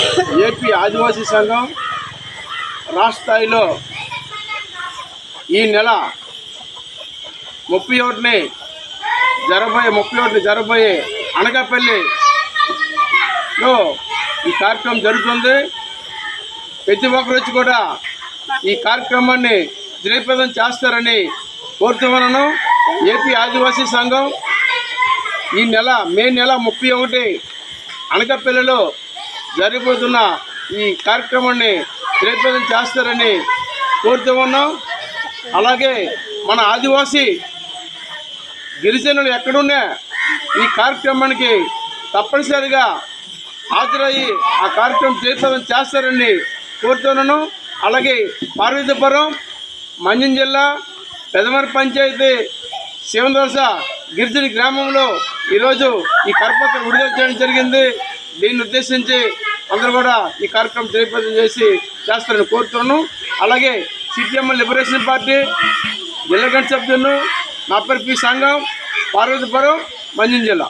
AP ఆదివాసీ సంఘం రాష్ట్ర స్థాయిలో ఈ నెల 31ని జరగబోయే అనకాపల్లిలో ఈ కార్యక్రమం జరుగుతుంది. ప్రతి ఒక్కరు వచ్చి కూడా ఈ కార్యక్రమాన్ని జయప్రదం చేస్తారని కోరుతున్నాను. ఏపీ ఆదివాసీ సంఘం ఈ నెల మే 31 అనకాపల్లిలో జరగబోతున్న ఈ కార్యక్రమాన్ని జయప్రదం చేస్తారని కోరుతున్నాం. అలాగే మన ఆదివాసీ గిరిజనులు ఎక్కడున్నా ఈ కార్యక్రమానికి తప్పనిసరిగా హాజరయ్యి ఆ కార్యక్రమం జయప్రదం చేస్తారని కోరుతున్నాను. అలాగే పార్వతీపురం మంజం జిల్లా పెదమర పంచాయతీ శివదోస గిరిజన గ్రామంలో ఈరోజు ఈ కరపత్రం విడుదల చేయడం జరిగింది. దీన్ని ఉద్దేశించి అందరూ కూడా ఈ కార్యక్రమం జయప్రదం చేస్తారని కోరుతున్నాను. అలాగే సిపిఎం లిబరేషన్ పార్టీ జిల్లా గంట సభ్యులు నా పేరు పి సంఘం, పార్వతీపురం మంజం జిల్లా.